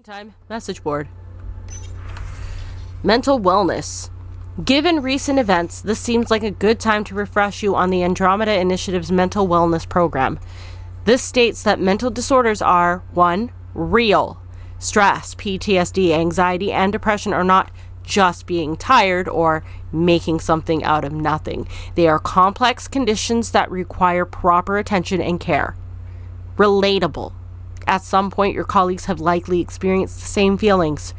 Meantime, message board. Mental wellness. Given recent events, this seems like a good time to refresh you on the Andromeda Initiative's mental wellness program. This states that mental disorders are 1. Real. Stress, PTSD, anxiety, and depression are not just being tired or making something out of nothing. They are complex conditions that require proper attention and care. Relatable. At some point, your colleagues have likely experienced the same feelings.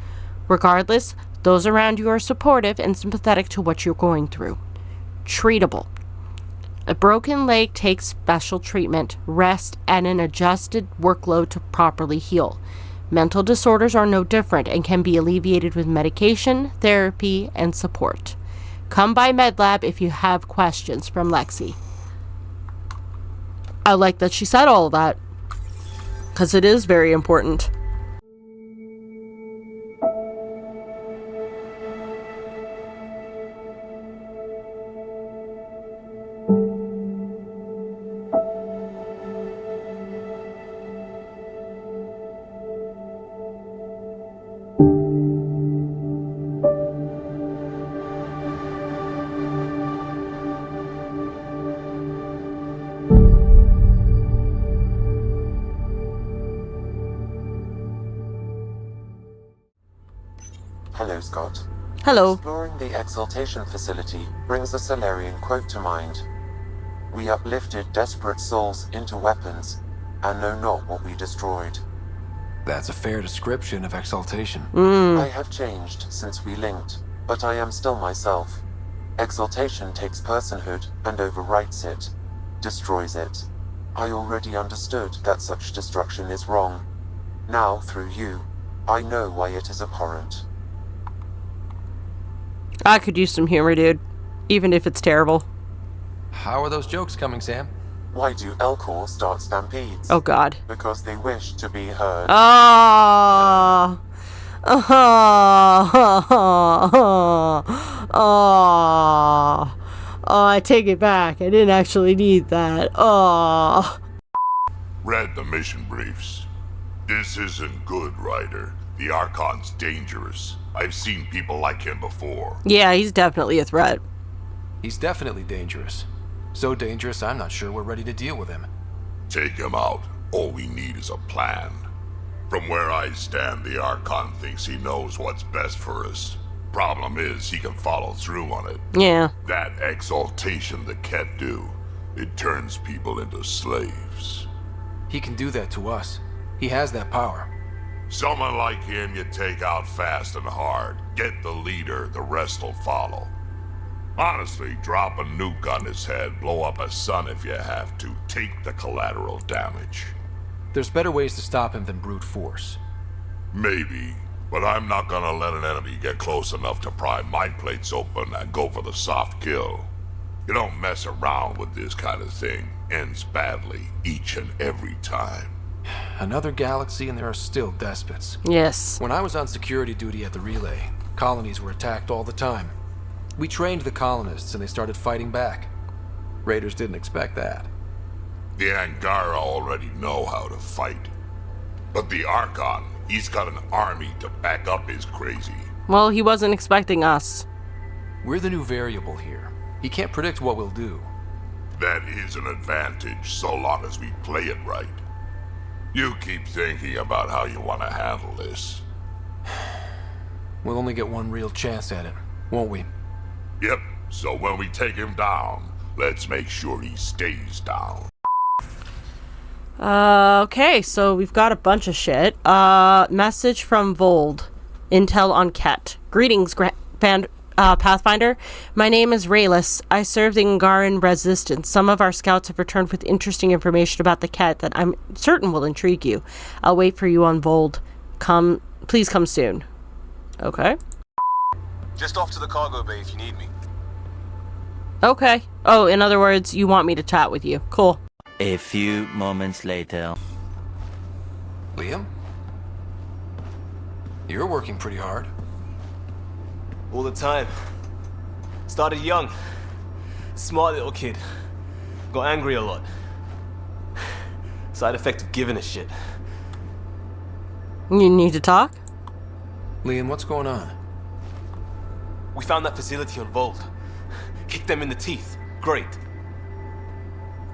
Regardless, those around you are supportive and sympathetic to what you're going through. Treatable. A broken leg takes special treatment, rest, and an adjusted workload to properly heal. Mental disorders are no different and can be alleviated with medication, therapy, and support. Come by MedLab if you have questions. From Lexi. I like that she said all of that, because it is very important. Hello, Scott. Hello. Exploring the exaltation facility brings a Solarian quote to mind. We uplifted desperate souls into weapons, and know not what we destroyed. That's a fair description of exaltation. I have changed since we linked, but I am still myself. Exaltation takes personhood and overwrites it, destroys it. I already understood that such destruction is wrong. Now, through you, I know why it is abhorrent. I could use some humor, dude. Even if it's terrible. How are those jokes coming, Sam? Why do Elcor start stampedes? Oh, God. Because they wish to be heard. Oh. Oh, I take it back. I didn't actually need that. Oh. Read the mission briefs. This isn't good, Ryder. The Archon's dangerous. I've seen people like him before. Yeah, he's definitely a threat. He's definitely dangerous. So dangerous, I'm not sure we're ready to deal with him. Take him out. All we need is a plan. From where I stand, the Archon thinks he knows what's best for us. Problem is, he can follow through on it. Yeah. That exaltation the Ket do, it turns people into slaves. He can do that to us. He has that power. Someone like him you take out fast and hard. Get the leader, the rest will follow. Honestly, drop a nuke on his head, blow up a sun if you have to. Take the collateral damage. There's better ways to stop him than brute force. Maybe, but I'm not gonna let an enemy get close enough to pry my plates open and go for the soft kill. You don't mess around with this kind of thing. Ends badly, each and every time. Another galaxy and there are still despots. Yes. When I was on security duty at the relay, colonies were attacked all the time. We trained the colonists and they started fighting back. Raiders didn't expect that. The Angara already know how to fight. But the Archon, he's got an army to back up his crazy. Well, he wasn't expecting us. We're the new variable here. He can't predict what we'll do. That is an advantage so long as we play it right. You keep thinking about how you want to handle this. We'll only get one real chance at it, won't we? Yep, so when we take him down, let's make sure he stays down. Okay, so we've got a bunch of shit. Message from Vold. Intel on Ket. Greetings, Pathfinder. My name is Rayless. I serve the Angaran Resistance. Some of our scouts have returned with interesting information about the Ket that I'm certain will intrigue you. I'll wait for you on Vold. Please come soon. Okay. Just off to the cargo bay if you need me. Okay. Oh, in other words, you want me to chat with you. Cool. A few moments later. Liam? You're working pretty hard. All the time. Started young. Smart little kid. Got angry a lot. Side effect of giving a shit. You need to talk? Liam, what's going on? We found that facility on Volt. Kicked them in the teeth. Great.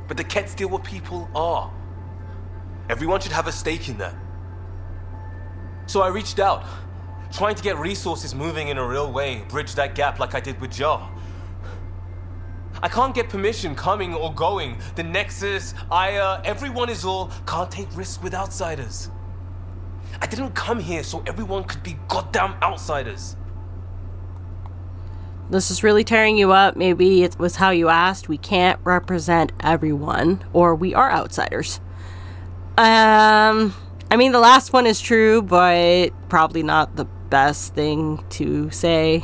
But the Kett still what people are. Everyone should have a stake in that. So I reached out, trying to get resources moving in a real way, bridge that gap like I did with Jar. I can't get permission coming or going. The Nexus, Aya, everyone is all can't take risks with outsiders. I didn't come here so everyone could be goddamn outsiders. This is really tearing you up. Maybe it was how you asked. We can't represent everyone, or we are outsiders. I mean, the last one is true, but probably not the best thing to say.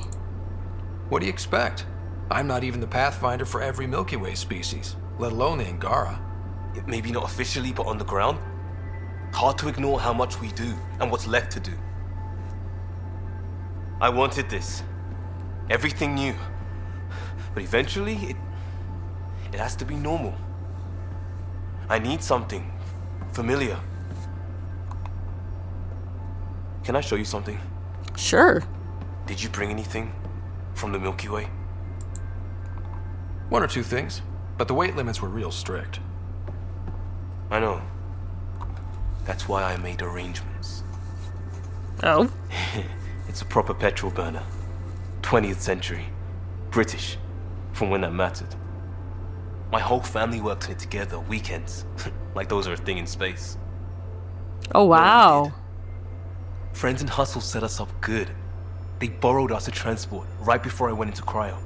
What do you expect? I'm not even the pathfinder for every Milky Way species, let alone the Angara. Maybe not officially, but on the ground. Hard to ignore how much we do and what's left to do. I wanted this. Everything new. But eventually, it has to be normal. I need something familiar. Can I show you something? Sure. Did you bring anything from the Milky Way? One or two things, but the weight limits were real strict. I know. That's why I made arrangements. Oh? It's a proper petrol burner. 20th century. British. From when that mattered. My whole family works on it together, weekends. Like those are a thing in space. Oh, wow. Friends and Hustle set us up good. They borrowed us to transport right before I went into cryo.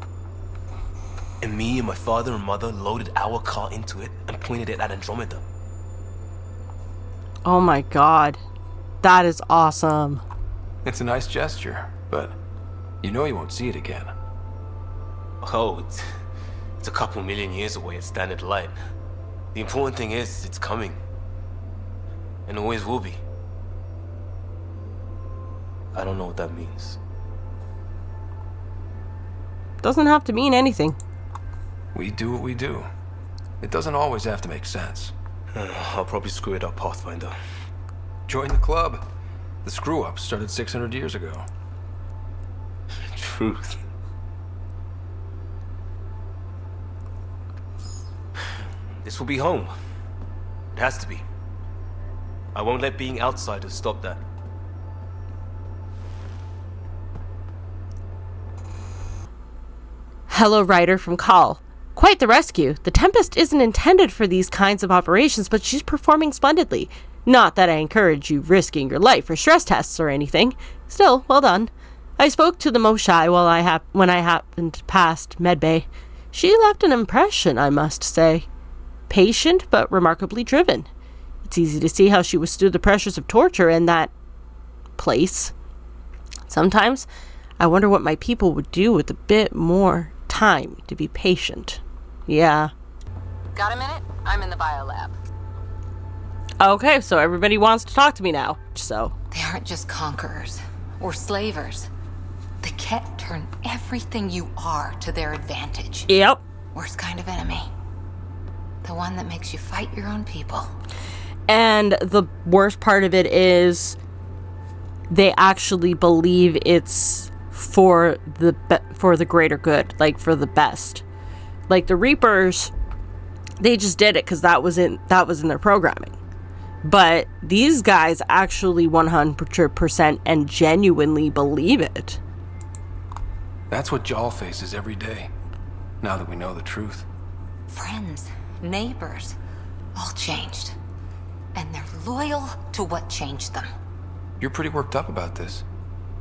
And me and my father and mother loaded our car into it and pointed it at Andromeda. Oh my god. That is awesome. It's a nice gesture, but you know you won't see it again. Oh, it's a couple million years away at standard light. The important thing is, it's coming. And always will be. I don't know what that means. Doesn't have to mean anything. We do what we do. It doesn't always have to make sense. I'll probably screw it up, Pathfinder. Join the club. The screw-ups started 600 years ago. Truth. This will be home. It has to be. I won't let being outsiders stop that. Hello, writer from Call. Quite the rescue. The Tempest isn't intended for these kinds of operations, but she's performing splendidly. Not that I encourage you risking your life for stress tests or anything. Still, well done. I spoke to the Moshae when I happened past Medbay. She left an impression, I must say. Patient, but remarkably driven. It's easy to see how she withstood the pressures of torture in that place. Sometimes, I wonder what my people would do with a bit more time to be patient. Yeah. Got a minute? I'm in the biolab. Okay, so everybody wants to talk to me now. So. They aren't just conquerors or slavers. The Kett turn everything you are to their advantage. Yep. Worst kind of enemy. The one that makes you fight your own people. And the worst part of it is they actually believe it's for the greater good, like for the best. Like the Reapers, they just did it because that was in their programming. But these guys actually 100% and genuinely believe it. That's what Jal faces every day, now that we know the truth. Friends, neighbors, all changed. And they're loyal to what changed them. You're pretty worked up about this.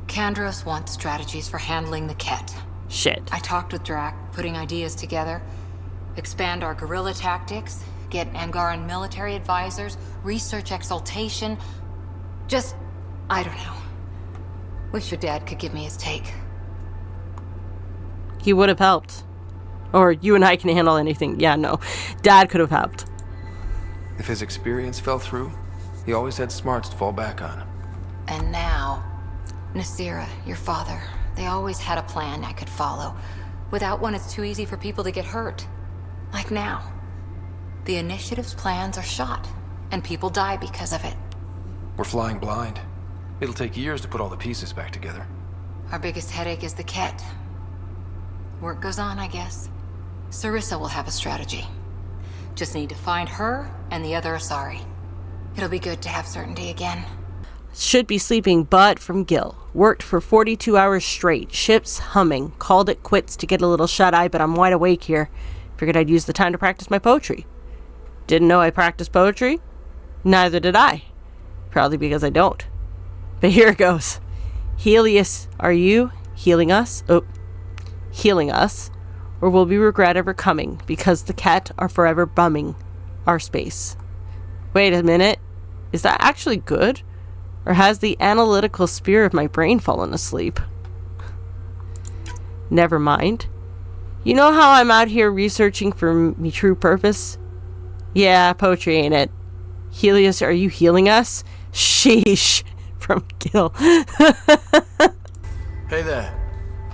Kandros wants strategies for handling the Kett. Shit. I talked with Drac, putting ideas together. Expand our guerrilla tactics, get Angaran military advisors, research exaltation. Just, I don't know. Wish your dad could give me his take. He would have helped. Or you and I can handle anything. Yeah, no. Dad could have helped. If his experience fell through, he always had smarts to fall back on. And now, Nasira, your father, they always had a plan I could follow. Without one, it's too easy for people to get hurt. Like now. The Initiative's plans are shot, and people die because of it. We're flying blind. It'll take years to put all the pieces back together. Our biggest headache is the Ket. Work goes on, I guess. Sarissa will have a strategy. Just need to find her and the other Asari. It'll be good to have certainty again. Should be sleeping, but from Gil. Worked for 42 hours straight. Ships humming. Called it quits to get a little shut-eye, but I'm wide awake here. Figured I'd use the time to practice my poetry. Didn't know I practiced poetry? Neither did I. Probably because I don't. But here it goes. Helius, are you healing us? Oh, healing us? Or will we regret ever coming because the Ket are forever bumming our space? Wait a minute. Is that actually good? Or has the analytical sphere of my brain fallen asleep? Never mind. You know how I'm out here researching for me true purpose? Yeah, poetry ain't it. Helius, are you healing us? Sheesh. From Gil. Hey there.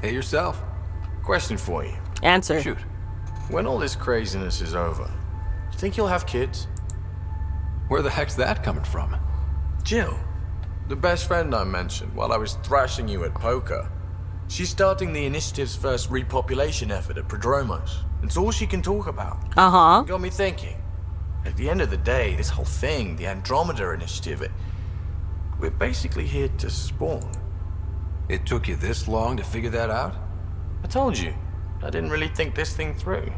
Hey yourself. Question for you. Answer. Shoot. When all this craziness is over, you think you'll have kids? Where the heck's that coming from? Jill, the best friend I mentioned while I was thrashing you at poker. She's starting the Initiative's first repopulation effort at Prodromos. It's all she can talk about. Uh-huh. Got me thinking. At the end of the day, this whole thing, the Andromeda Initiative, we're basically here to spawn. It took you this long to figure that out? I told you, I didn't really think this thing through.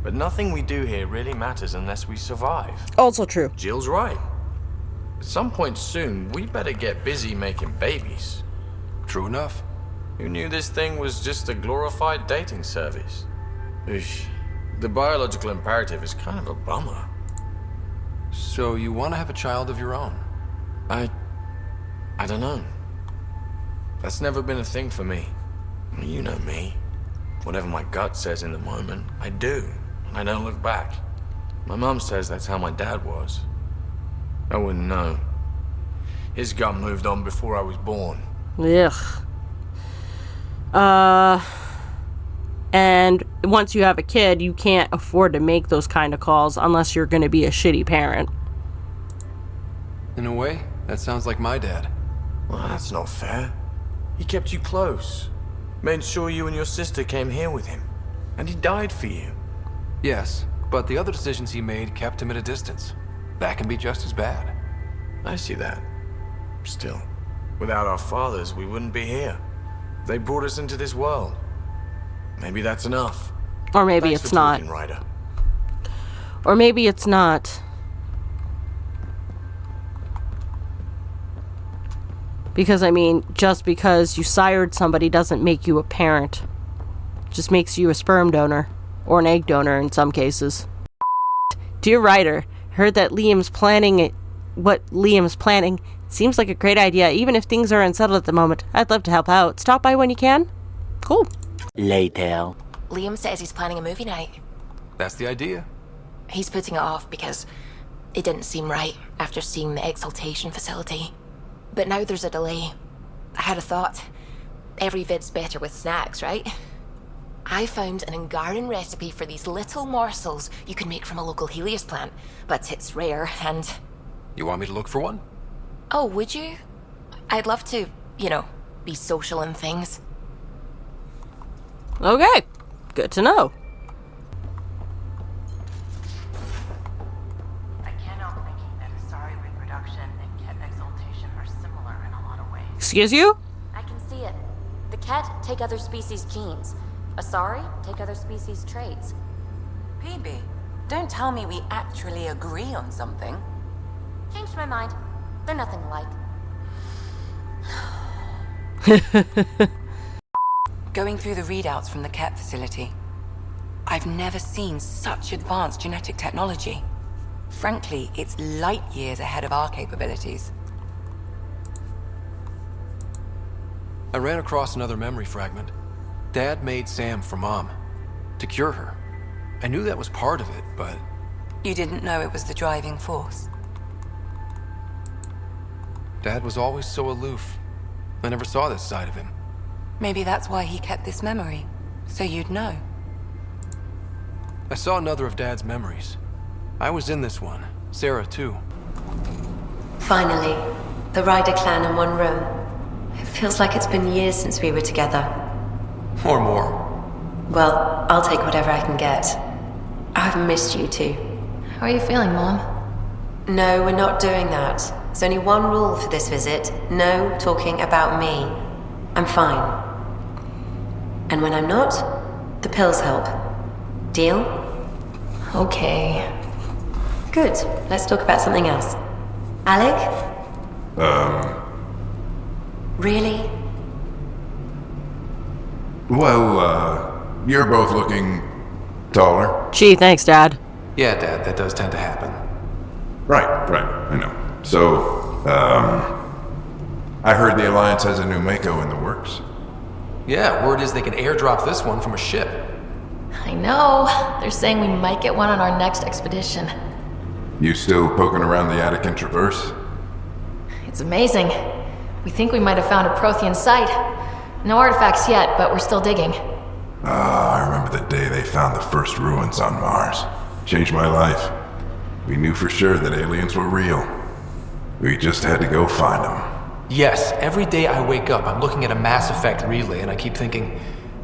But nothing we do here really matters unless we survive. Also true. Jill's right. At some point soon, we better get busy making babies. True enough. Who knew this thing was just a glorified dating service? Oof. The biological imperative is kind of a bummer. So you want to have a child of your own? I don't know. That's never been a thing for me. You know me. Whatever my gut says in the moment, I do, and I don't look back. My mom says that's how my dad was. I wouldn't know. His gut moved on before I was born. Ugh. And once you have a kid, you can't afford to make those kind of calls unless you're going to be a shitty parent. In a way, that sounds like my dad. Well, that's not fair. He kept you close. Made sure you and your sister came here with him. And he died for you. Yes, but the other decisions he made kept him at a distance. That can be just as bad. I see that. Still, without our fathers, we wouldn't be here. They brought us into this world. Maybe that's enough. Or maybe Thanks it's for not. talking, Ryder. Or maybe it's not. Because, I mean, just because you sired somebody doesn't make you a parent. It just makes you a sperm donor. Or an egg donor in some cases. Dear Ryder, heard that Liam's planning what Liam's planning. Seems like a great idea, even if things are unsettled at the moment. I'd love to help out. Stop by when you can. Cool. Later. Liam says he's planning a movie night. That's the idea. He's putting it off because it didn't seem right after seeing the exaltation facility. But now there's a delay. I had a thought. Every vid's better with snacks, right? I found an Angaran recipe for these little morsels you can make from a local Helius plant, but it's rare and... You want me to look for one? Oh, would you? I'd love to, you know, be social and things. Okay. Good to know. I cannot thinking that Asari reproduction and Ket exaltation are similar in a lot of ways. Excuse you? I can see it. The Ket take other species' genes. Asari take other species' traits. PB, don't tell me we actually agree on something. Changed my mind. They're nothing alike. Going through the readouts from the Ket facility, I've never seen such advanced genetic technology. Frankly, it's light years ahead of our capabilities. I ran across another memory fragment. Dad made Sam for Mom. To cure her. I knew that was part of it, but... You didn't know it was the driving force? Dad was always so aloof. I never saw this side of him. Maybe that's why he kept this memory, so you'd know. I saw another of Dad's memories. I was in this one. Sarah, too. Finally, The Ryder clan in one room. It feels like it's been years since we were together. Or more. Well, I'll take whatever I can get. I've missed you too. How are you feeling, Mom? No, we're not doing that. There's only one rule for this visit. No talking about me. I'm fine. And when I'm not, the pills help. Deal? Okay. Good. Let's talk about something else. Alec? Really? Well, you're both looking taller. Gee, thanks, Dad. Yeah, Dad, that does tend to happen. Right, I know. So, I heard the Alliance has a new Mako in the works. Yeah, word is they can airdrop this one from a ship. I know. They're saying we might get one on our next expedition. You still poking around the Attican Traverse? It's amazing. We think we might have found a Prothean site. No artifacts yet, but we're still digging. I remember the day they found the first ruins on Mars. Changed my life. We knew for sure that aliens were real. We just had to go find them. Yes, every day I wake up, I'm looking at a Mass Effect relay and I keep thinking,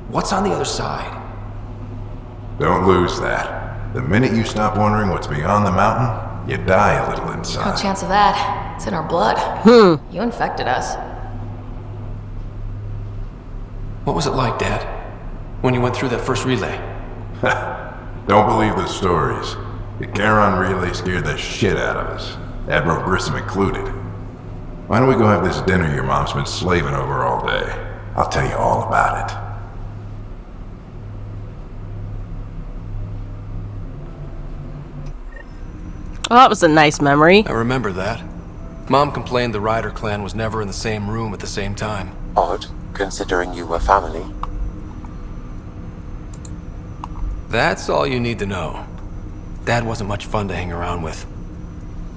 what's on the other side? Don't lose that. The minute you stop wondering what's beyond the mountain, you die a little No inside. chance of that. It's in our blood. You infected us. What was it like, Dad, when you went through that first relay? Don't believe the stories. The Charon relay scared the shit out of us, Admiral Grissom included. Why don't we go have this dinner your mom's been slaving over all day? I'll tell you all about it. Oh, that was a nice memory. I remember that. Mom complained the Ryder clan was never in the same room at the same time. Odd, considering you were family. That's all you need to know. Dad wasn't much fun to hang around with.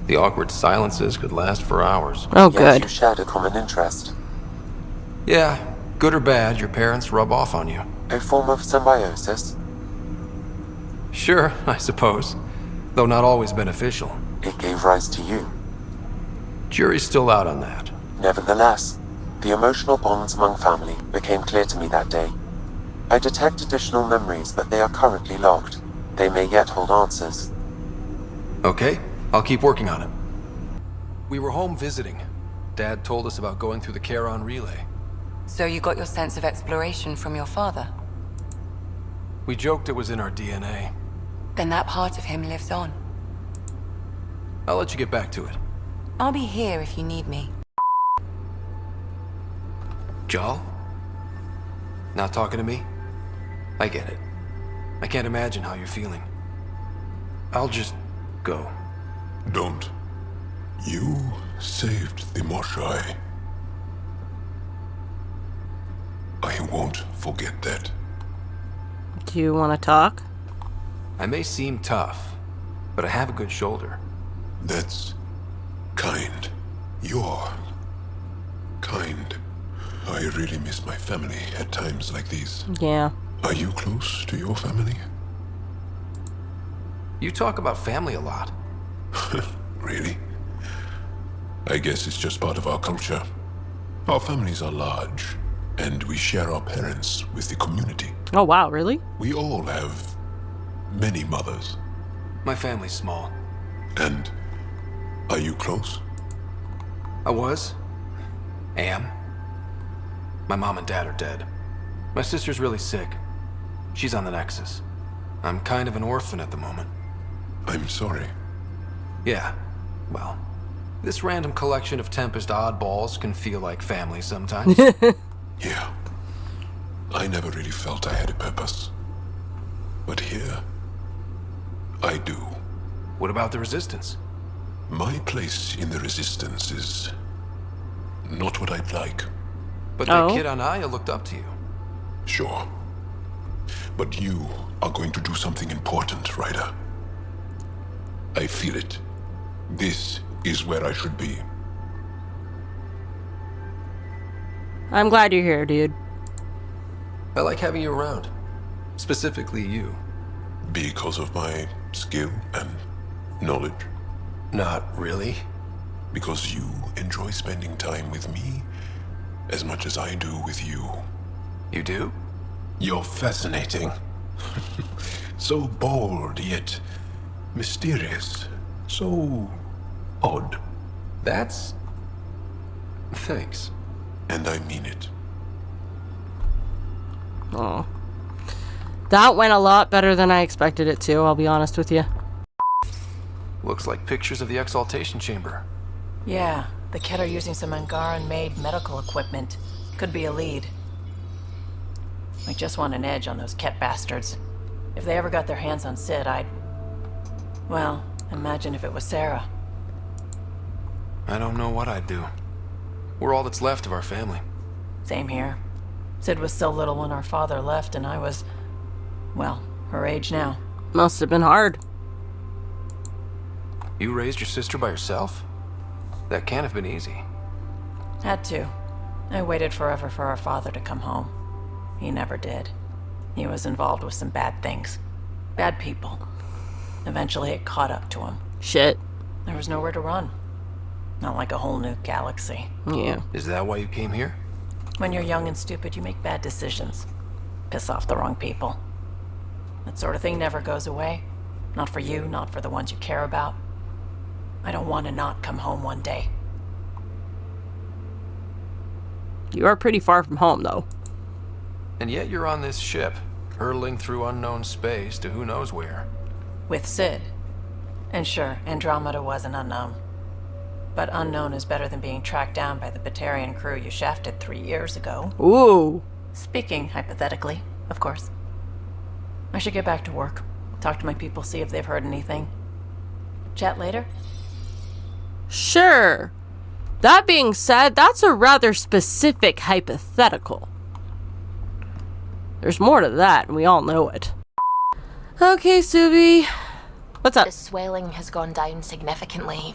The awkward silences could last for hours. Oh, Yet good. you shared a common interest. Yeah, good or bad, your parents rub off on you. A form of symbiosis. Sure, I suppose. Though not always beneficial. It gave rise to you. Jury's still out on that. Nevertheless, the emotional bonds among family became clear to me that day. I detect additional memories, but they are currently locked. They may yet hold answers. Okay, I'll keep working on it. We were home visiting. Dad told us about going through the Charon relay. So you got your sense of exploration from your father? We joked it was in our DNA. Then that part of him lives on. I'll let you get back to it. I'll be here if you need me. Jal? Not talking to me? I get it. I can't imagine how you're feeling. I'll just go. Don't. You saved the Moshae. I won't forget that. Do you want to talk? I may seem tough, but I have a good shoulder. That's kind. You're kind. I really miss my family at times like these. Yeah. Are you close to your family? You talk about family a lot. Really? I guess it's just part of our culture. Our families are large, and we share our parents with the community. Oh, wow, really? We all have many mothers. My family's small. And are you close? I was. Am. My mom and dad are dead. My sister's really sick. She's on the Nexus. I'm kind of an orphan at the moment. I'm sorry. Yeah, well, this random collection of Tempest oddballs can feel like family sometimes. Yeah. I never really felt I had a purpose. But here, I do. What about the Resistance? My place in the Resistance is not what I'd like. But the kid on Aya looked up to you. Sure. But you are going to do something important, Ryder. I feel it. This is where I should be. I'm glad you're here, dude. I like having you around. Specifically you. Because of my skill and knowledge? Not really. because you enjoy spending time with me as much as I do with you. You do? You're fascinating. So bold, yet mysterious. So odd. That's... Thanks. And I mean it. Oh. That went a lot better than I expected it to, I'll be honest with you. Looks like pictures of the exaltation chamber. Yeah, the Ket are using some Angaran-made medical equipment. Could be a lead. I just want an edge on those Ket bastards. If they ever got their hands on Sid, I'd... Well, imagine if it was Sarah. I don't know what I'd do. We're all that's left of our family. Same here. Sid was so little when our father left, and I was... well, her age now. Must have been hard. You raised your sister by yourself? That can't have been easy. Had to. I waited forever for our father to come home. He never did. He was involved with some bad things. Bad people. Eventually it caught up to him. Shit. There was nowhere to run. Not like a whole new galaxy. Yeah. Is that why you came here? When you're young and stupid, you make bad decisions. Piss off the wrong people. That sort of thing never goes away. Not for you, not for the ones you care about. I don't want to not come home one day. You are pretty far from home, though. And yet you're on this ship, hurtling through unknown space to who knows where. With Sid. And sure, Andromeda was an unknown. But unknown is better than being tracked down by the Batarian crew you shafted 3 years ago. Ooh. Speaking hypothetically, of course. I should get back to work. Talk to my people, see if they've heard anything. Chat later? Sure. That being said, that's a rather specific hypothetical. There's more to that, and we all know it. Okay, Subi. What's up? The swelling has gone down significantly,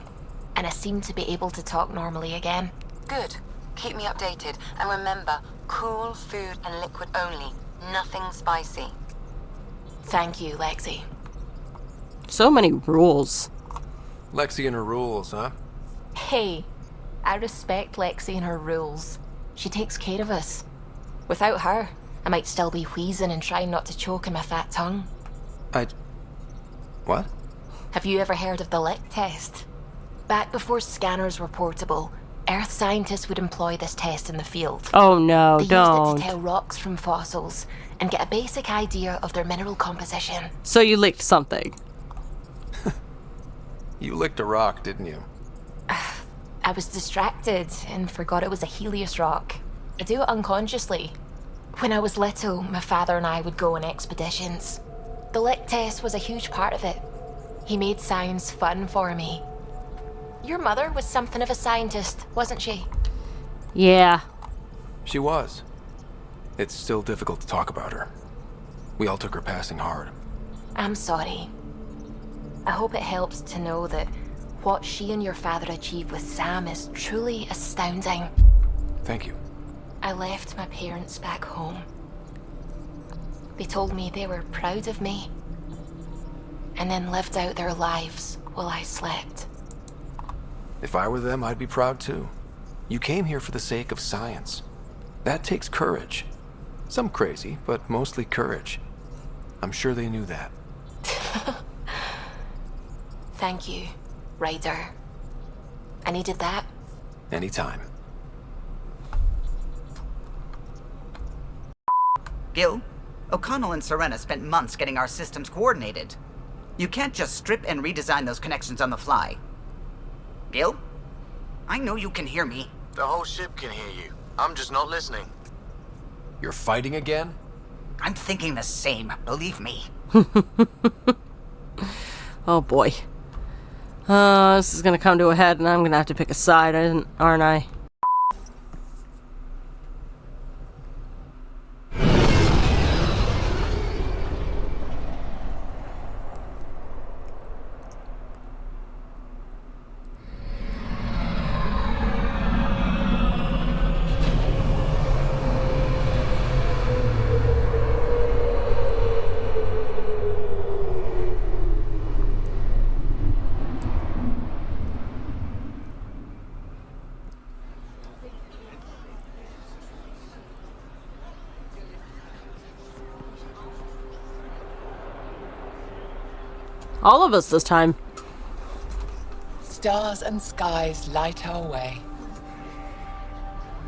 and I seem to be able to talk normally again. Good. Keep me updated. And remember, cool food and liquid only. Nothing spicy. Thank you, Lexi. So many rules. Lexi and her rules, huh? Hey, I respect Lexi and her rules. She takes care of us. Without her, I might still be wheezing and trying not to choke in my fat tongue. What? Have you ever heard of the lick test? Back before scanners were portable, Earth scientists would employ this test in the field. Oh no, they don't. used it to tell rocks from fossils and get a basic idea of their mineral composition. So you licked something. You licked a rock, didn't you? I was distracted and forgot it was a Helius rock. I do it unconsciously. When I was little, my father and I would go on expeditions. The lick test was a huge part of it. He made science fun for me. Your mother was something of a scientist, wasn't she? Yeah. She was. It's still difficult to talk about her. We all took her passing hard. I'm sorry. I hope it helps to know that what she and your father achieved with Sam is truly astounding. Thank you. I left my parents back home. They told me they were proud of me, and then lived out their lives while I slept. If I were them, I'd be proud too. You came here for the sake of science. That takes courage. Some crazy, but mostly courage. I'm sure they knew that. Thank you, Ryder. I needed that. Anytime. Gil, O'Connell and Serena spent months getting our systems coordinated. You can't just strip and redesign those connections on the fly. Gil? I know you can hear me. The whole ship can hear you. I'm just not listening. You're fighting again? I'm thinking the same, believe me. Oh boy. This is gonna come to a head and I'm gonna have to pick a side, aren't I? All of us this time. Stars and skies light our way.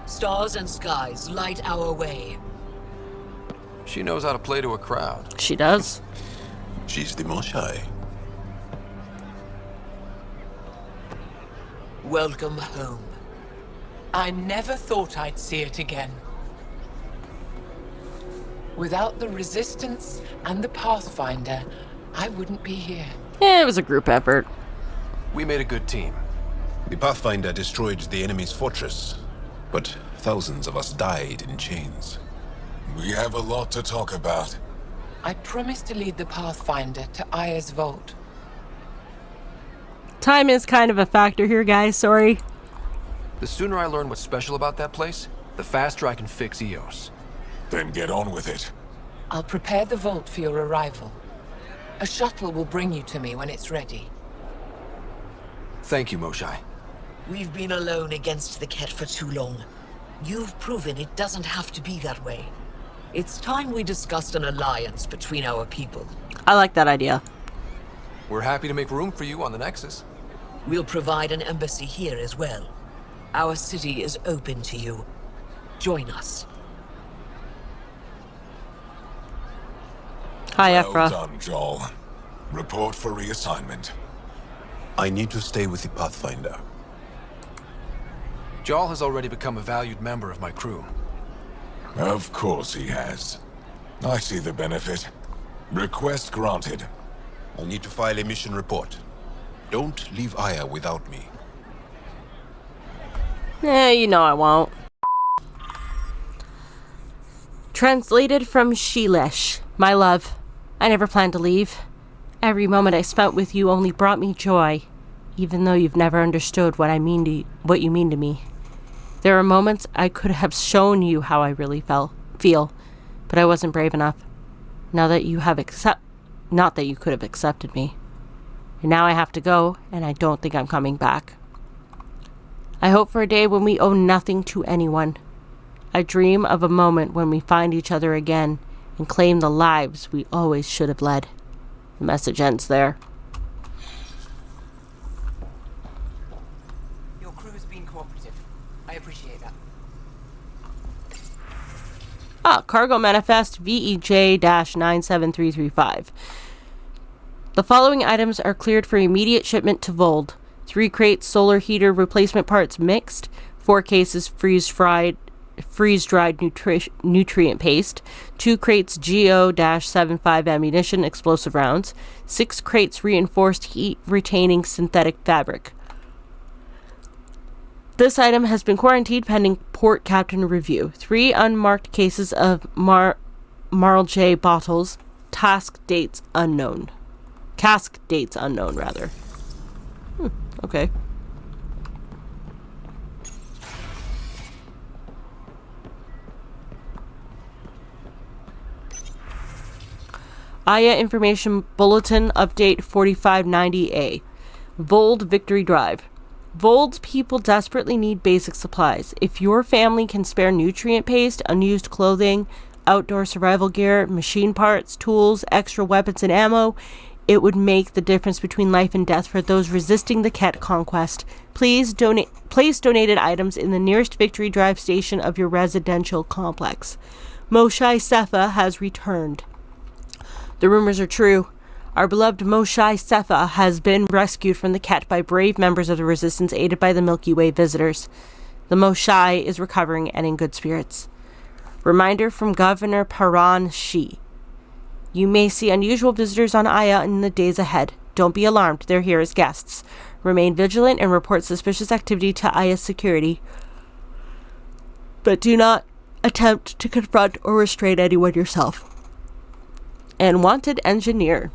Stars and skies light our way. She knows how to play to a crowd. She does. She's the Moshae. Welcome home. I never thought I'd see it again. Without the Resistance and the Pathfinder, I wouldn't be here. Yeah, it was a group effort. We made a good team. The Pathfinder destroyed the enemy's fortress, but thousands of us died in chains. We have a lot to talk about. I promised to lead the Pathfinder to Aya's vault. Time is kind of a factor here, guys. Sorry. The sooner I learn what's special about that place, the faster I can fix EOS. Then get on with it. I'll prepare the vault for your arrival. A shuttle will bring you to me when it's ready. Thank you, Moshae. We've been alone against the Ket for too long. You've proven it doesn't have to be that way. It's time we discussed an alliance between our people. I like that idea. We're happy to make room for you on the Nexus. We'll provide an embassy here as well. Our city is open to you. Join us. Hi, Ephra. Well done, Joel. Report for reassignment. I need to stay with the Pathfinder. Jarl has already become a valued member of my crew. Of course he has. I see the benefit. Request granted. I need to file a mission report. Don't leave Aya without me. You know I won't. Translated from Shelesh. My love, I never planned to leave. Every moment I spent with you only brought me joy, even though you've never understood what you mean to me. There are moments I could have shown you how I really feel, but I wasn't brave enough. Not that you could have accepted me. And now I have to go, and I don't think I'm coming back. I hope for a day when we owe nothing to anyone. I dream of a moment when we find each other again and claim the lives we always should have led. The message ends there. Your crew has been cooperative. I appreciate that. Cargo manifest VEJ-97335. The following items are cleared for immediate shipment to Vold. 3 crates solar heater replacement parts mixed, 4 cases freeze-dried nutrient paste, 2 crates GO-75 ammunition explosive rounds, 6 crates reinforced heat-retaining synthetic fabric. This item has been quarantined pending port captain review. 3 unmarked cases of Marl-J bottles, cask dates unknown, rather. Okay. Aya Information Bulletin Update 4590A. Vold Victory Drive. Vold's people desperately need basic supplies. If your family can spare nutrient paste, unused clothing, outdoor survival gear, machine parts, tools, extra weapons and ammo, it would make the difference between life and death for those resisting the Ket conquest. Please place donated items in the nearest Victory Drive station of your residential complex. Moshae Sepha has returned. The rumors are true. Our beloved Moshae Sepha has been rescued from the Ket by brave members of the Resistance aided by the Milky Way visitors. The Moshae is recovering and in good spirits. Reminder from Governor Paran Shi. You may see unusual visitors on Aya in the days ahead. Don't be alarmed, they're here as guests. Remain vigilant and report suspicious activity to Aya's security. But do not attempt to confront or restrain anyone yourself. And wanted engineer.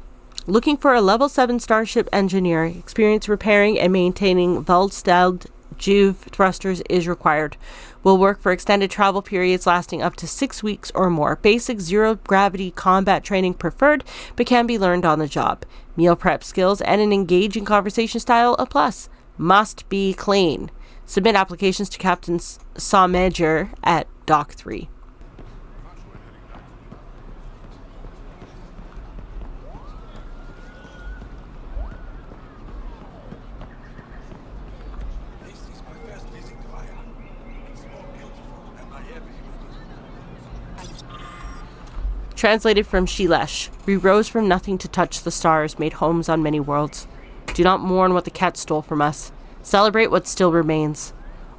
Looking for a level 7 starship engineer. Experience repairing and maintaining Veld-styled Juve thrusters is required. Will work for extended travel periods lasting up to 6 weeks or more. Basic zero-gravity combat training preferred, but can be learned on the job. Meal prep skills and an engaging conversation style a plus. Must be clean. Submit applications to Captain Sawmedger at Dock 3. Translated from Shilesh. We rose from nothing to touch the stars, made homes on many worlds. Do not mourn what the cat stole from us. Celebrate what still remains.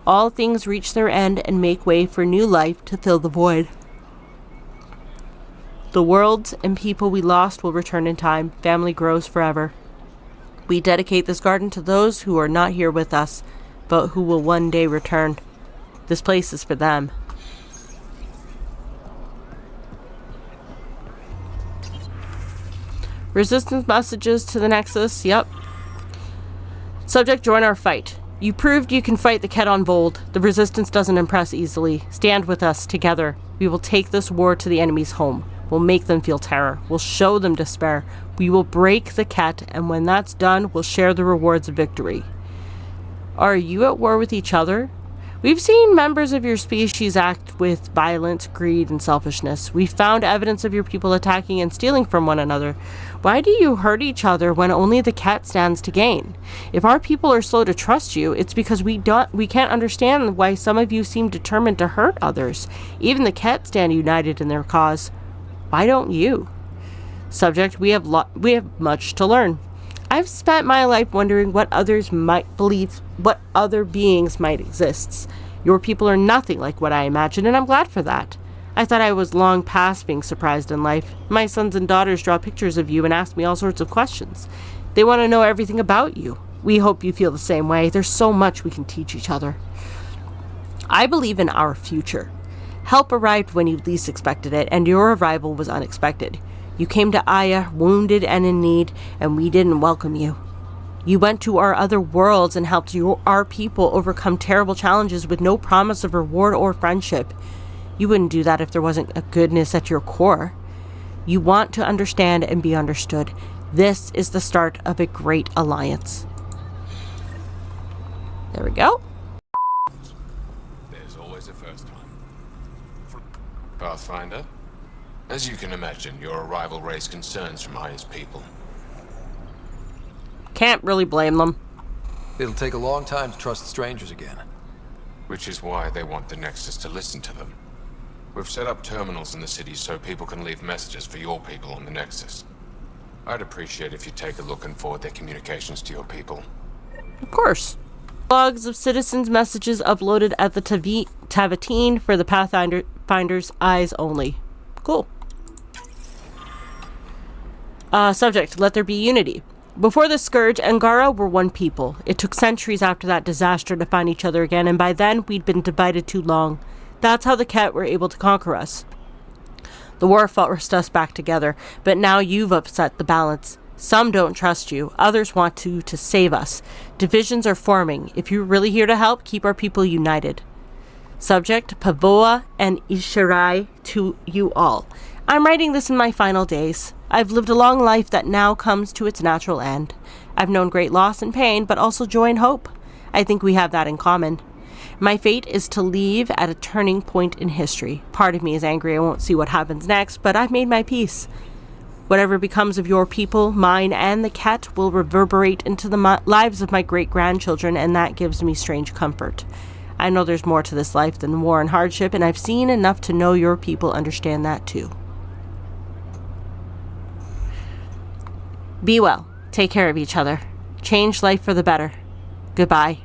All things reach their end and make way for new life to fill the void. The worlds and people we lost will return in time. Family grows forever. We dedicate this garden to those who are not here with us, but who will one day return. This place is for them. Resistance messages to the Nexus. Yep. Subject, join our fight. You proved you can fight the Ket on Vold. The Resistance doesn't impress easily. Stand with us, together. We will take this war to the enemy's home. We'll make them feel terror. We'll show them despair. We will break the Ket, and when that's done, we'll share the rewards of victory. Are you at war with each other? We've seen members of your species act with violence, greed, and selfishness. We've found evidence of your people attacking and stealing from one another. Why do you hurt each other when only the Ket stands to gain? If our people are slow to trust you, it's because we can't understand why some of you seem determined to hurt others. Even the Ket stand united in their cause. Why don't you? Subject, we have much to learn. I've spent my life wondering what others might believe, what other beings might exist. Your people are nothing like what I imagined, and I'm glad for that. I thought I was long past being surprised in life. My sons and daughters draw pictures of you and ask me all sorts of questions. They want to know everything about you. We hope you feel the same way. There's so much we can teach each other. I believe in our future. Help arrived when you least expected it, and your arrival was unexpected. You came to Aya, wounded and in need, and we didn't welcome you. You went to our other worlds and helped our people overcome terrible challenges with no promise of reward or friendship. You wouldn't do that if there wasn't a goodness at your core. You want to understand and be understood. This is the start of a great alliance. There we go. There's always a first time. Pathfinder? As you can imagine, your arrival raised concerns from Aya's people. Can't really blame them. It'll take a long time to trust strangers again. Which is why they want the Nexus to listen to them. We've set up terminals in the city so people can leave messages for your people on the Nexus. I'd appreciate if you take a look and forward their communications to your people. Of course. Logs of citizens' messages uploaded at the Tavatine for the Pathfinder's eyes only. Cool. Subject, let there be unity. Before the Scourge, Angara were one people. It took centuries after that disaster to find each other again, and by then, we'd been divided too long. That's how the Ket were able to conquer us. The war forced us back together, but now you've upset the balance. Some don't trust you. Others want to save us. Divisions are forming. If you're really here to help, keep our people united. Subject, Pavoa and Ishirai to you all. I'm writing this in my final days. I've lived a long life that now comes to its natural end. I've known great loss and pain, but also joy and hope. I think we have that in common. My fate is to leave at a turning point in history. Part of me is angry I won't see what happens next, but I've made my peace. Whatever becomes of your people, mine and the Ket will reverberate into the lives of my great-grandchildren, and that gives me strange comfort. I know there's more to this life than war and hardship, and I've seen enough to know your people understand that too. Be well. Take care of each other. Change life for the better. Goodbye.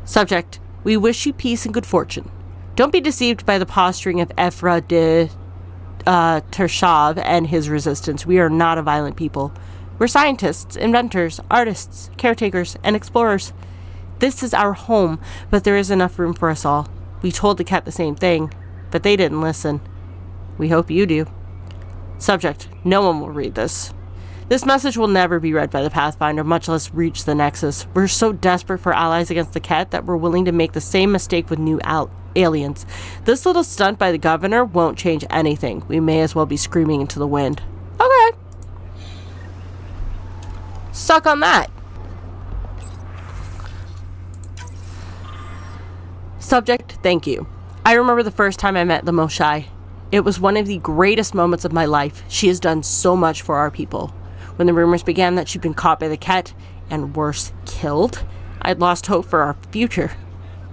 Subject, we wish you peace and good fortune. Don't be deceived by the posturing of Ephra de Tershav and his resistance. We are not a violent people. We're scientists, inventors, artists, caretakers, and explorers. This is our home, but there is enough room for us all. We told the Ket the same thing, but they didn't listen. We hope you do. Subject, no one will read this. This message will never be read by the Pathfinder, much less reach the Nexus. We're so desperate for allies against the Ket that we're willing to make the same mistake with new aliens. This little stunt by the governor won't change anything. We may as well be screaming into the wind. Okay. Suck on that. Subject, thank you. I remember the first time I met the Moshae. It was one of the greatest moments of my life. She has done so much for our people. When the rumors began that she'd been caught by the Ket, and worse, killed, I'd lost hope for our future.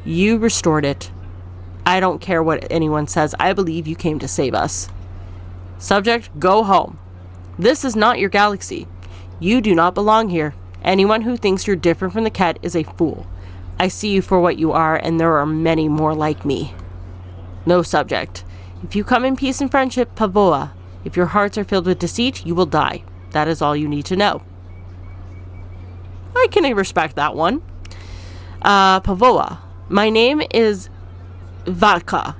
You restored it. I don't care what anyone says. I believe you came to save us. Subject, go home. This is not your galaxy. You do not belong here. Anyone who thinks you're different from the Ket is a fool. I see you for what you are, and there are many more like me. No, subject. If you come in peace and friendship, Pavoa. If your hearts are filled with deceit, you will die. That is all you need to know. I can respect that one. Pavoa. My name is Vodka.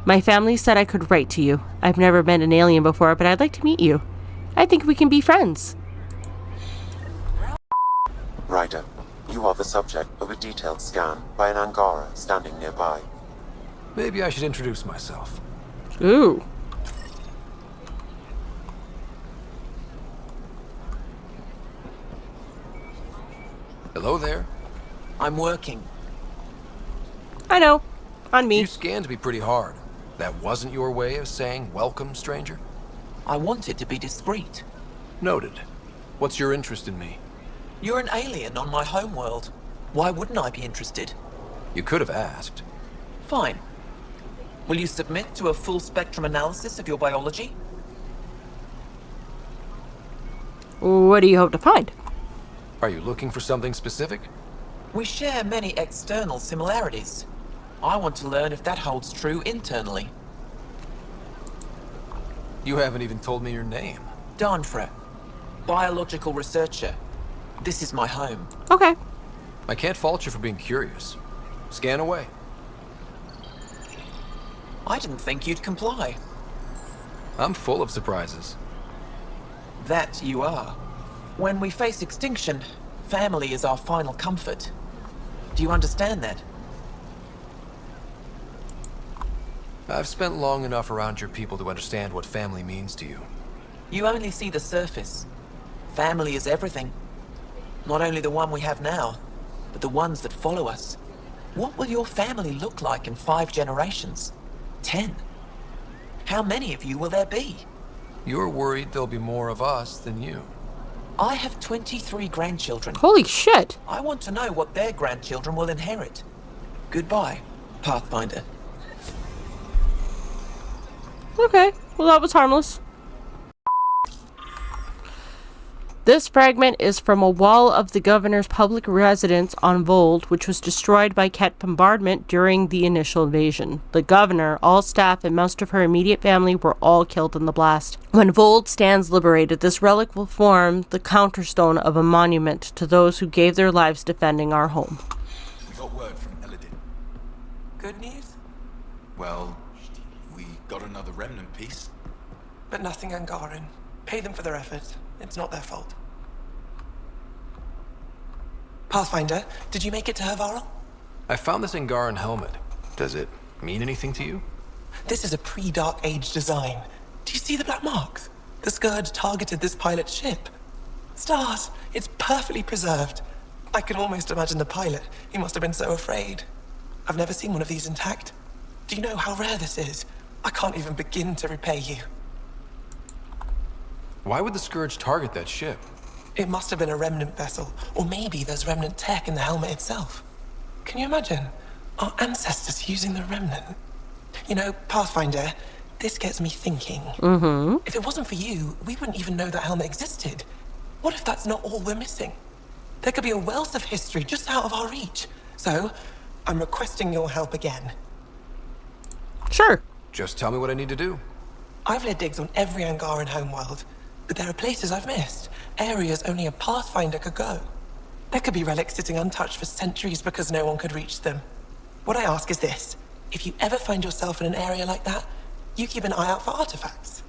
My family said I could write to you. I've never met an alien before, but I'd like to meet you. I think we can be friends. Ryder, you are the subject of a detailed scan by an Angara standing nearby. Maybe I should introduce myself. Ooh. Hello there. I'm working. I know. On me. You scanned me pretty hard. That wasn't your way of saying welcome, stranger? I wanted to be discreet. Noted. What's your interest in me? You're an alien on my homeworld. Why wouldn't I be interested? You could have asked. Fine. Will you submit to a full spectrum analysis of your biology? What do you hope to find? Are you looking for something specific? We share many external similarities. I want to learn if that holds true internally. You haven't even told me your name. Danfra, biological researcher. This is my home. Okay. I can't fault you for being curious. Scan away. I didn't think you'd comply. I'm full of surprises. That you are. When we face extinction, family is our final comfort. Do you understand that? I've spent long enough around your people to understand what family means to you. You only see the surface. Family is everything. Not only the one we have now, but the ones that follow us. What will your family look like in 5 generations? 10? How many of you will there be? You're worried there'll be more of us than you. I have 23 grandchildren. Holy shit. I want to know what their grandchildren will inherit. Goodbye, Pathfinder. Okay, well that was harmless. This fragment is from a wall of the governor's public residence on Vold, which was destroyed by Ket bombardment during the initial invasion. The governor, all staff, and most of her immediate family were all killed in the blast. When Vold stands liberated, this relic will form the counterstone of a monument to those who gave their lives defending our home. We got word from Eladin. Good news? Well, we got another remnant piece. But nothing Angaran. Pay them for their effort. It's not their fault. Pathfinder, did you make it to Hervarl? I found this Angaran helmet. Does it mean anything to you? This is a pre-Dark Age design. Do you see the black marks? The Scourge targeted this pilot's ship. Stars, it's perfectly preserved. I can almost imagine the pilot. He must have been so afraid. I've never seen one of these intact. Do you know how rare this is? I can't even begin to repay you. Why would the Scourge target that ship? It must have been a remnant vessel, or maybe there's remnant tech in the helmet itself. Can you imagine? Our ancestors using the remnant. You know, Pathfinder, this gets me thinking. If it wasn't for you, we wouldn't even know that helmet existed. What if that's not all we're missing? There could be a wealth of history just out of our reach. So, I'm requesting your help again. Sure. Just tell me what I need to do. I've led digs on every Angaran homeworld, but there are places I've missed. Areas only a Pathfinder could go. There could be relics sitting untouched for centuries because no one could reach them. What I ask is this. If you ever find yourself in an area like that, you keep an eye out for artifacts.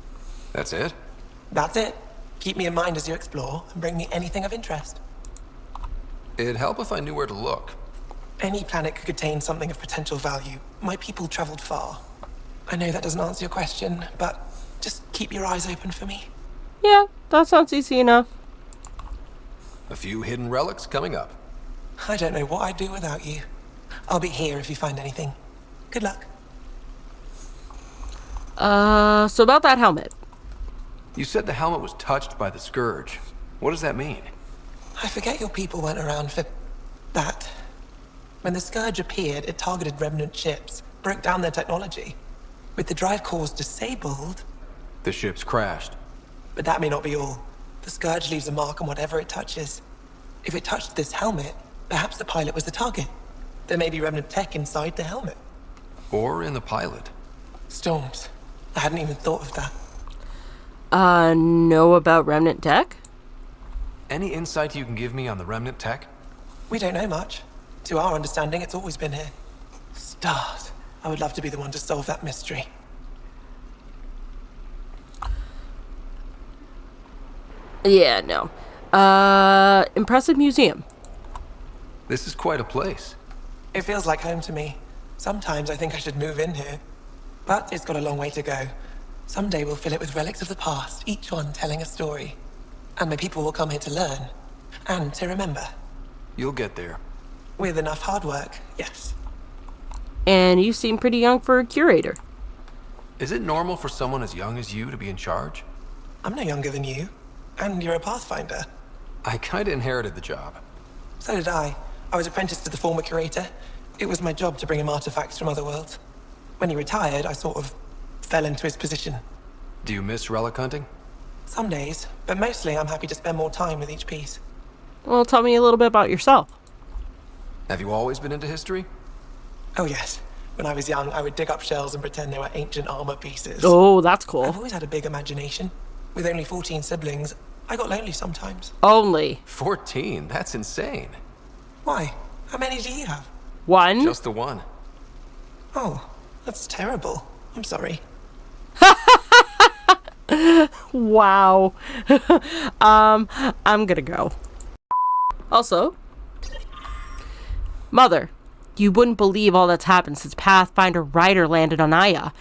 That's it? That's it. Keep me in mind as you explore, and bring me anything of interest. It'd help if I knew where to look. Any planet could contain something of potential value. My people traveled far. I know that doesn't answer your question, but just keep your eyes open for me. Yeah, that sounds easy enough. A few hidden relics coming up. I don't know what I'd do without you. I'll be here if you find anything. Good luck. So about that helmet. You said the helmet was touched by the Scourge. What does that mean? I forget your people weren't around for that. When the Scourge appeared, it targeted remnant ships, broke down their technology. With the drive cores disabled, The ship's crashed. But that may not be all. The Scourge leaves a mark on whatever it touches. If it touched this helmet, perhaps the pilot was the target. There may be remnant tech inside the helmet. Or in the pilot. Storms. I hadn't even thought of that. Know about remnant tech? Any insight you can give me on the remnant tech? We don't know much. To our understanding, it's always been here. Stars. I would love to be the one to solve that mystery. Yeah, no. Impressive museum. This is quite a place. It feels like home to me. Sometimes I think I should move in here. But it's got a long way to go. Someday we'll fill it with relics of the past, each one telling a story. And my people will come here to learn. And to remember. You'll get there. With enough hard work, yes. And you seem pretty young for a curator. Is it normal for someone as young as you to be in charge? I'm no younger than you. And you're a Pathfinder. I kinda inherited the job. So did I. I was apprenticed to the former curator. It was my job to bring him artifacts from other worlds. When he retired, I sort of fell into his position. Do you miss relic hunting? Some days, but mostly I'm happy to spend more time with each piece. Well, tell me a little bit about yourself. Have you always been into history? Oh yes. When I was young, I would dig up shells and pretend they were ancient armor pieces. Oh, that's cool. I've always had a big imagination. With only 14 siblings, I got lonely sometimes. Only 14? That's insane. Why? How many do you have? One. Just the one. Oh, that's terrible. I'm sorry. Wow. I'm gonna go. Also, Mother, you wouldn't believe all that's happened since Pathfinder Ryder landed on Aya.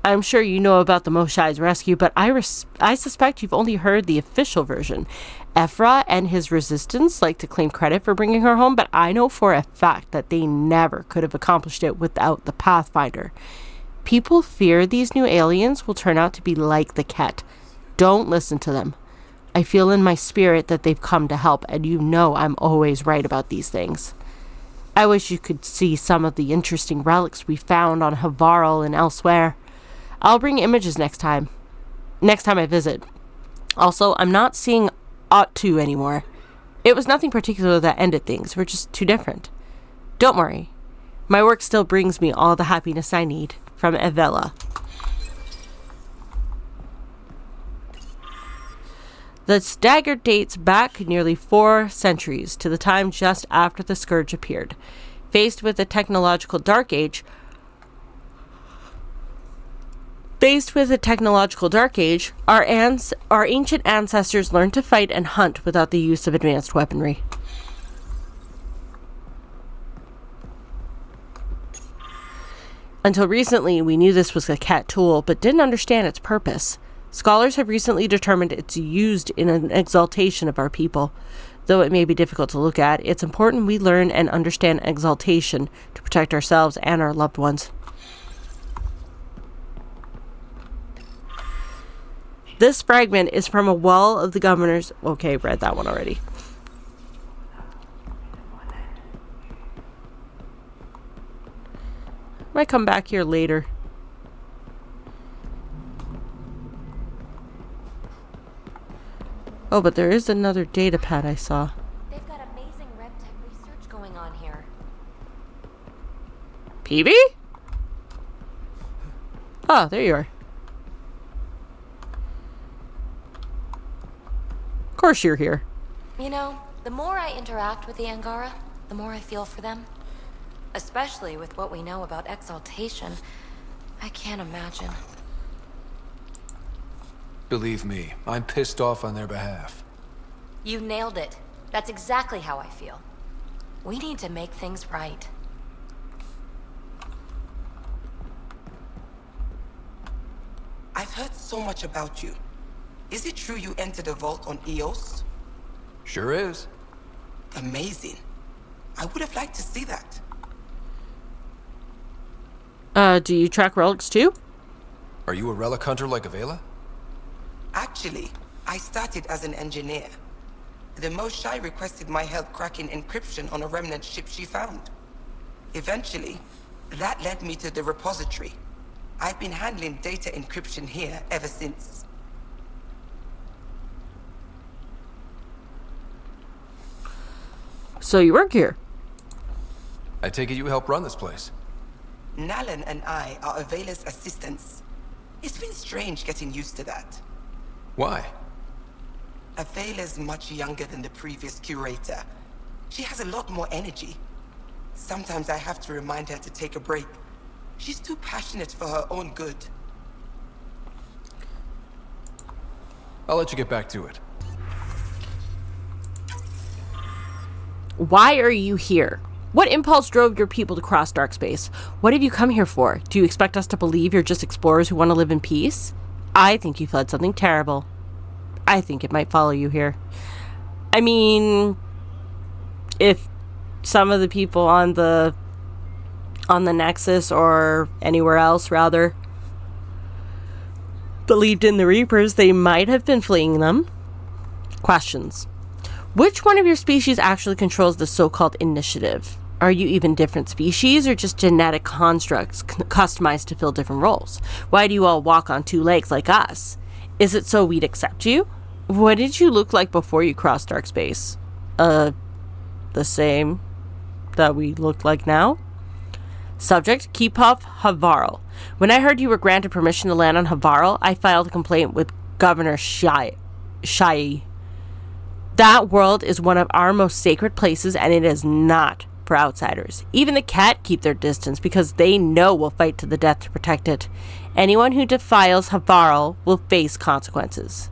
I'm sure you know about the Moshae's rescue, but I suspect you've only heard the official version. Ephra and his resistance like to claim credit for bringing her home, but I know for a fact that they never could have accomplished it without the Pathfinder. People fear these new aliens will turn out to be like the Ket. Don't listen to them. I feel in my spirit that they've come to help, and you know I'm always right about these things. I wish you could see some of the interesting relics we found on Havarl and elsewhere. I'll bring images next time I visit. Also, I'm not seeing Ought-2 anymore. It was nothing particular that ended things. We're just too different. Don't worry. My work still brings me all the happiness I need. From Evella. The stagger dates back nearly 4 centuries to the time just after the Scourge appeared. Faced with a technological dark age, our ancient ancestors learned to fight and hunt without the use of advanced weaponry. Until recently, we knew this was a Ket tool, but didn't understand its purpose. Scholars have recently determined it's used in an exaltation of our people. Though it may be difficult to look at, it's important we learn and understand exaltation to protect ourselves and our loved ones. This fragment is from a well of the governor's... Okay, read that one already. Might come back here later. Oh, but there is another data pad I saw. They've got amazing RevTech research going on here. PB? Oh, there you are. Of course you're here. You know, the more I interact with the Angara, the more I feel for them. Especially with what we know about exaltation. I can't imagine. Believe me, I'm pissed off on their behalf. You nailed it. That's exactly how I feel. We need to make things right. I've heard so much about you. Is it true you entered a vault on Eos? Sure is. Amazing. I would have liked to see that. Do you track relics too? Are you a relic hunter like Avela? Actually, I started as an engineer. The Moshae requested my help cracking encryption on a remnant ship she found. Eventually, that led me to the repository. I've been handling data encryption here ever since. So you work here? I take it you help run this place. Nalan and I are Avela's assistants. It's been strange getting used to that. Why? Avela's much younger than the previous curator. She has a lot more energy. Sometimes I have to remind her to take a break. She's too passionate for her own good. I'll let you get back to it. Why are you here? What impulse drove your people to cross dark space? What have you come here for? Do you expect us to believe you're just explorers who want to live in peace? I think you fled something terrible. I think it might follow you here. I mean, if some of the people on the Nexus, or anywhere else rather, believed in the Reapers, they might have been fleeing them. Questions. Which one of your species actually controls the so-called initiative? Are you even different species, or just genetic constructs customized to fill different roles? Why do you all walk on two legs like us? Is it so we'd accept you? What did you look like before you crossed dark space? The same that we look like now? Subject, Kipov Havarl. When I heard you were granted permission to land on Havarl, I filed a complaint with Governor Shai. That world is one of our most sacred places, and it is not for outsiders. Even the cat keep their distance because they know we'll fight to the death to protect it. Anyone who defiles Havarl will face consequences.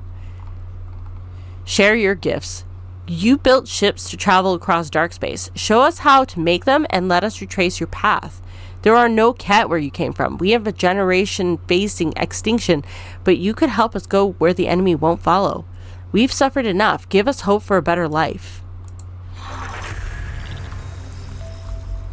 Share your gifts. You built ships to travel across dark space. Show us how to make them and let us retrace your path. There are no cat where you came from. We have a generation facing extinction, but you could help us go where the enemy won't follow. We've suffered enough. Give us hope for a better life.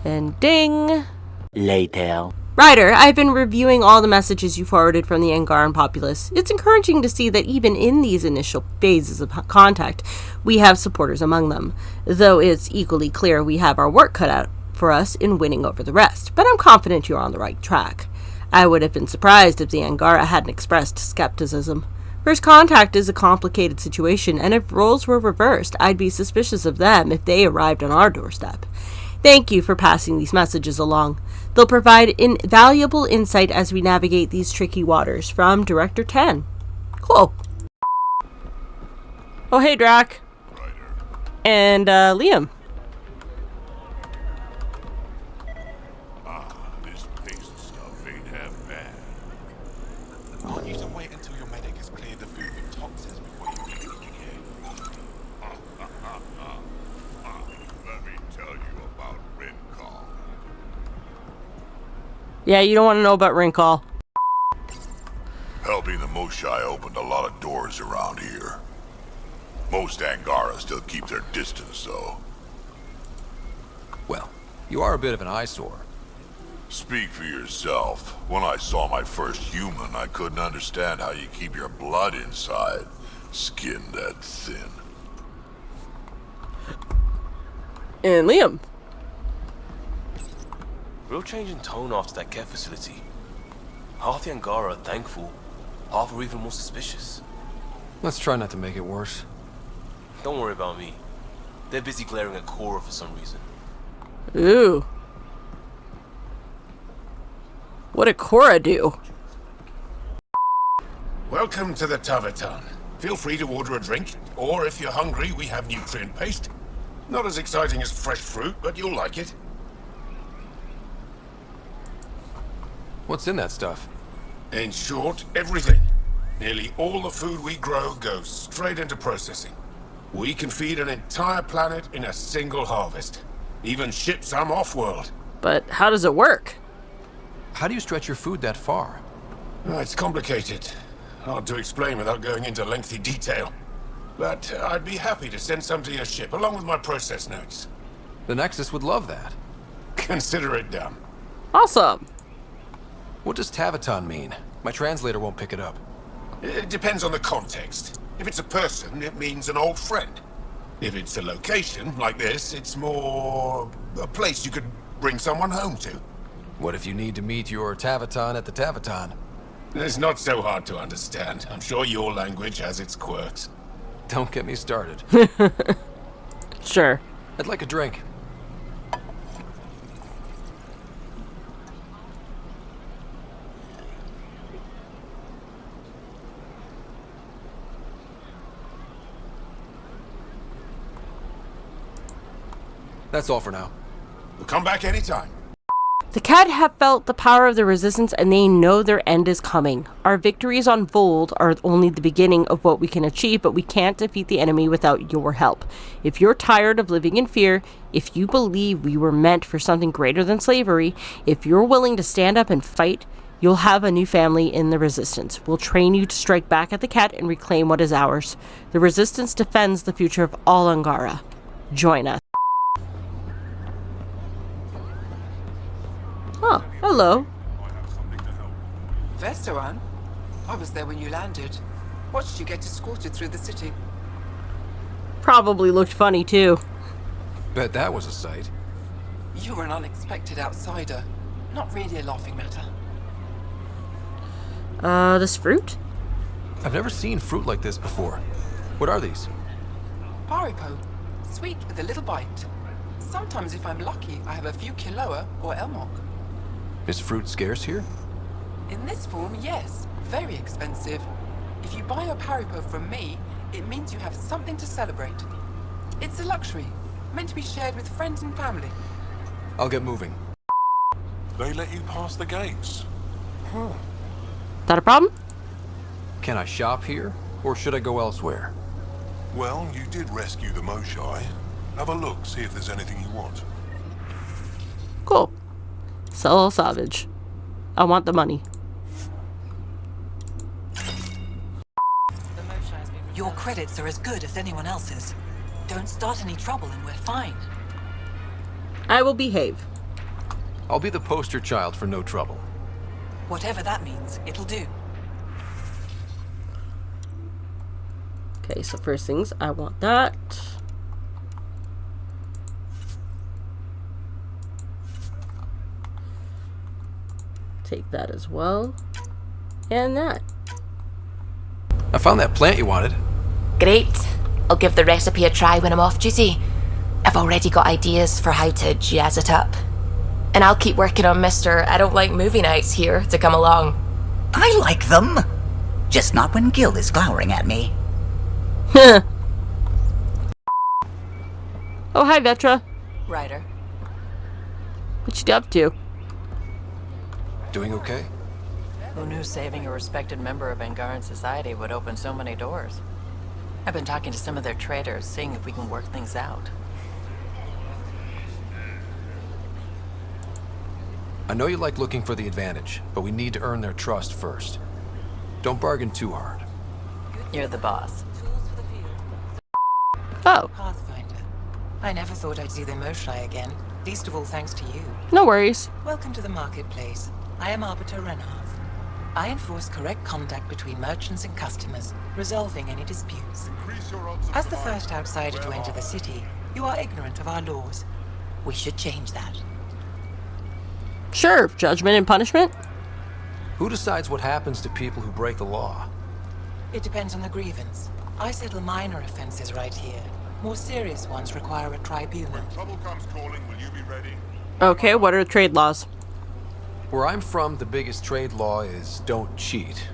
And ding. Later. Ryder, I've been reviewing all the messages you forwarded from the Angaran populace. It's encouraging to see that even in these initial phases of contact, we have supporters among them, though it's equally clear we have our work cut out for us in winning over the rest. But I'm confident you're on the right track. I would have been surprised if the Angara hadn't expressed skepticism. First contact is a complicated situation, and if roles were reversed, I'd be suspicious of them if they arrived on our doorstep. Thank you for passing these messages along. They'll provide invaluable insight as we navigate these tricky waters. From Director 10. Cool. Oh, hey, Drac. And, Liam. This paste stuff ain't half bad. I want you to wait until your medic has cleared the food of toxins before you make it again. Let me tell you about Rincall. Yeah, you don't want to know about Rincall. Helping the Moshae opened a lot of doors around here. Most Angara still keep their distance, though. Well, you are a bit of an eyesore. Speak for yourself. When I saw my first human, I couldn't understand how you keep your blood inside. Skin that thin. And Liam. Real change in tone after that care facility. Half the Angara are thankful, half are even more suspicious. Let's try not to make it worse. Don't worry about me. They're busy glaring at Cora for some reason. Ooh. What did Cora do? Welcome to the Taverton. Feel free to order a drink, or if you're hungry, we have nutrient paste. Not as exciting as fresh fruit, but you'll like it. What's in that stuff? In short, everything. Nearly all the food we grow goes straight into processing. We can feed an entire planet in a single harvest. Even ship some off-world. But how does it work? How do you stretch your food that far? It's complicated. Hard to explain without going into lengthy detail. But I'd be happy to send some to your ship, along with my process notes. The Nexus would love that. Consider it done. Awesome. What does Taverton mean? My translator won't pick it up. It depends on the context. If it's a person, it means an old friend. If it's a location, like this, it's more a place you could bring someone home to. What if you need to meet your Taverton at the Taverton? It's not so hard to understand. I'm sure your language has its quirks. Don't get me started. Sure. I'd like a drink. That's all for now. We'll come back anytime. The Cat have felt the power of the Resistance and they know their end is coming. Our victories on Vold are only the beginning of what we can achieve, but we can't defeat the enemy without your help. If you're tired of living in fear, if you believe we were meant for something greater than slavery, if you're willing to stand up and fight, you'll have a new family in the Resistance. We'll train you to strike back at the Cat and reclaim what is ours. The Resistance defends the future of all Angara. Join us. Oh, hello. Veteran? I was there when you landed. Watched you get escorted through the city. Probably looked funny too. Bet that was a sight. You were an unexpected outsider. Not really a laughing matter. This fruit? I've never seen fruit like this before. What are these? Paripo. Sweet with a little bite. Sometimes if I'm lucky, I have a few Kiloa or Elmok. Is fruit scarce here? In this form, yes. Very expensive. If you buy a Paripo from me, it means you have something to celebrate. It's a luxury, meant to be shared with friends and family. I'll get moving. They let you pass the gates. Huh. That a problem? Can I shop here, or should I go elsewhere? Well, you did rescue the Moshae. Have a look, see if there's anything you want. Cool. Sell all salvage. I want the money. Your credits are as good as anyone else's. Don't start any trouble and we're fine. I will behave. I'll be the poster child for no trouble. Whatever that means, it'll do. Okay, so first things, I want that. Take that as well. And that. I found that plant you wanted. Great. I'll give the recipe a try when I'm off duty. I've already got ideas for how to jazz it up. And I'll keep working on Mr. I don't like movie nights here to come along. I like them. Just not when Gil is glowering at me. Oh, hi, Vetra. Ryder. What you up to? Doing okay? Who knew saving a respected member of Angaran society would open so many doors? I've been talking to some of their traders, seeing if we can work things out. I know you like looking for the advantage, but we need to earn their trust first. Don't bargain too hard. You're the boss. Oh. Pathfinder. I never thought I'd see the Moshae again, least of all thanks to you. No worries. Welcome to the marketplace. I am Arbiter Renharth. I enforce correct contact between merchants and customers, resolving any disputes. As the first outsider to enter the city, you are ignorant of our laws. We should change that. Sure, judgment and punishment. Who decides what happens to people who break the law? It depends on the grievance. I settle minor offenses right here. More serious ones require a tribunal. When trouble comes calling, will you be ready? Okay, what are the trade laws? Where I'm from, the biggest trade law is don't cheat.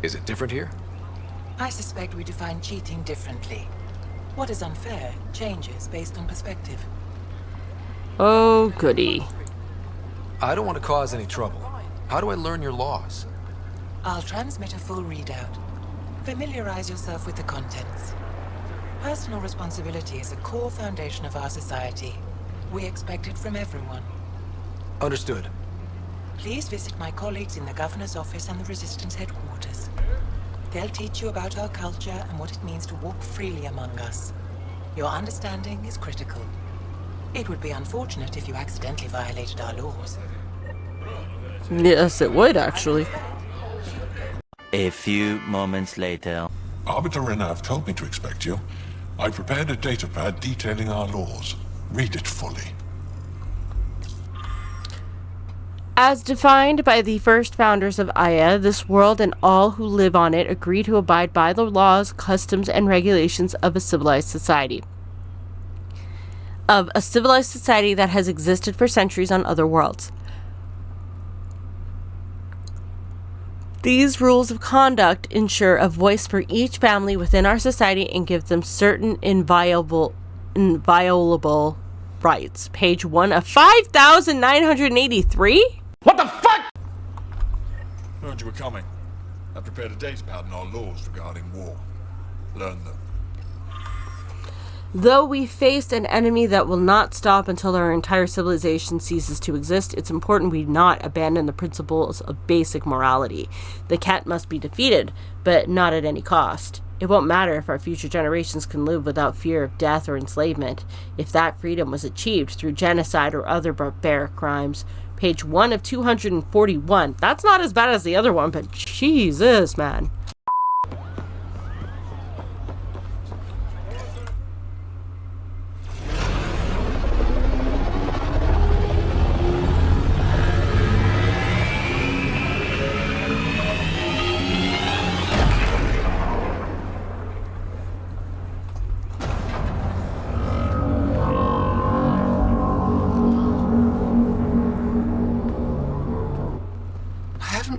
Is it different here? I suspect we define cheating differently. What is unfair changes based on perspective. Oh, goody. I don't want to cause any trouble. How do I learn your laws? I'll transmit a full readout. Familiarize yourself with the contents. Personal responsibility is a core foundation of our society. We expect it from everyone. Understood. Please visit my colleagues in the Governor's office and the Resistance headquarters. They'll teach you about our culture and what it means to walk freely among us. Your understanding is critical. It would be unfortunate if you accidentally violated our laws. Yes, it would, actually. A few moments later. Arbiter Renharth told me to expect you. I prepared a datapad detailing our laws. Read it fully. As defined by the first founders of Aya, this world and all who live on it agree to abide by the laws, customs, and regulations of a civilized society. of a civilized society that has existed for centuries on other worlds. These rules of conduct ensure a voice for each family within our society and give them certain inviolable rights. Page 1 of 5,983? What the fuck? Heard you were coming. I prepared a data pad on our laws regarding war. Learn them. Though we faced an enemy that will not stop until our entire civilization ceases to exist, it's important we not abandon the principles of basic morality. The cat must be defeated, but not at any cost. It won't matter if our future generations can live without fear of death or enslavement, if that freedom was achieved through genocide or other barbaric crimes. Page 1 of 241. That's not as bad as the other one, but Jesus, man.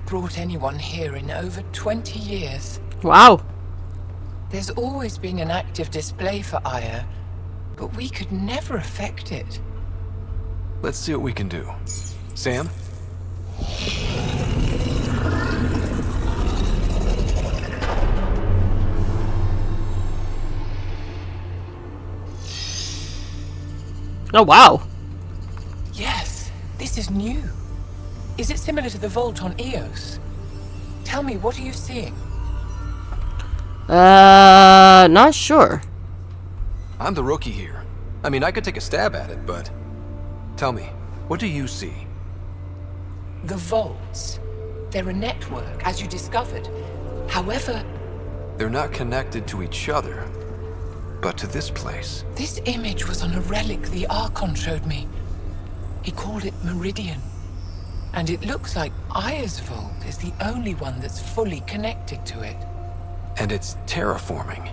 Brought anyone here in over 20 years. Wow. There's always been an active display for Aya, but we could never affect it. Let's see what we can do. Sam? Oh, wow. Yes, this is new. Is it similar to the vault on Eos? Tell me, what are you seeing? Not sure. I'm the rookie here. I mean, I could take a stab at it, but... Tell me, what do you see? The vaults. They're a network, as you discovered. However... They're not connected to each other, but to this place. This image was on a relic the Archon showed me. He called it Meridian. And it looks like Aya's vault is the only one that's fully connected to it. And it's terraforming.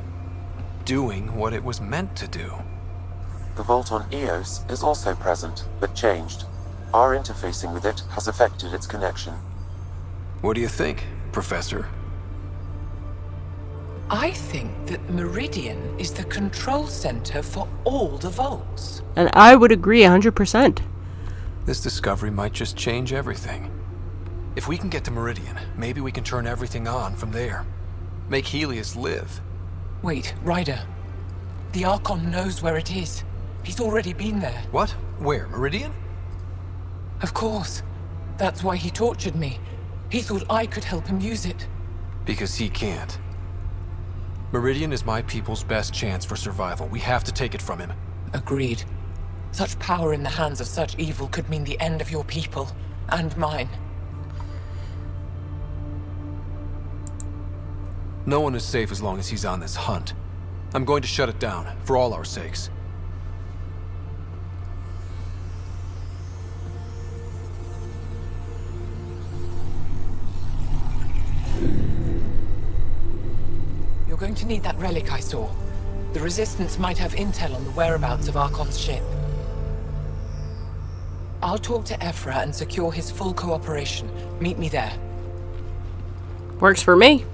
Doing what it was meant to do. The vault on Eos is also present, but changed. Our interfacing with it has affected its connection. What do you think, Professor? I think that Meridian is the control center for all the vaults. And I would agree 100%. This discovery might just change everything. If we can get to Meridian, maybe we can turn everything on from there. Make Helius live. Wait, Ryder. The Archon knows where it is. He's already been there. What? Where? Meridian? Of course. That's why he tortured me. He thought I could help him use it. Because he can't. Meridian is my people's best chance for survival. We have to take it from him. Agreed. Such power in the hands of such evil could mean the end of your people, and mine. No one is safe as long as he's on this hunt. I'm going to shut it down, for all our sakes. You're going to need that relic I saw. The Resistance might have intel on the whereabouts of Archon's ship. I'll talk to Ephra and secure his full cooperation. Meet me there. Works for me.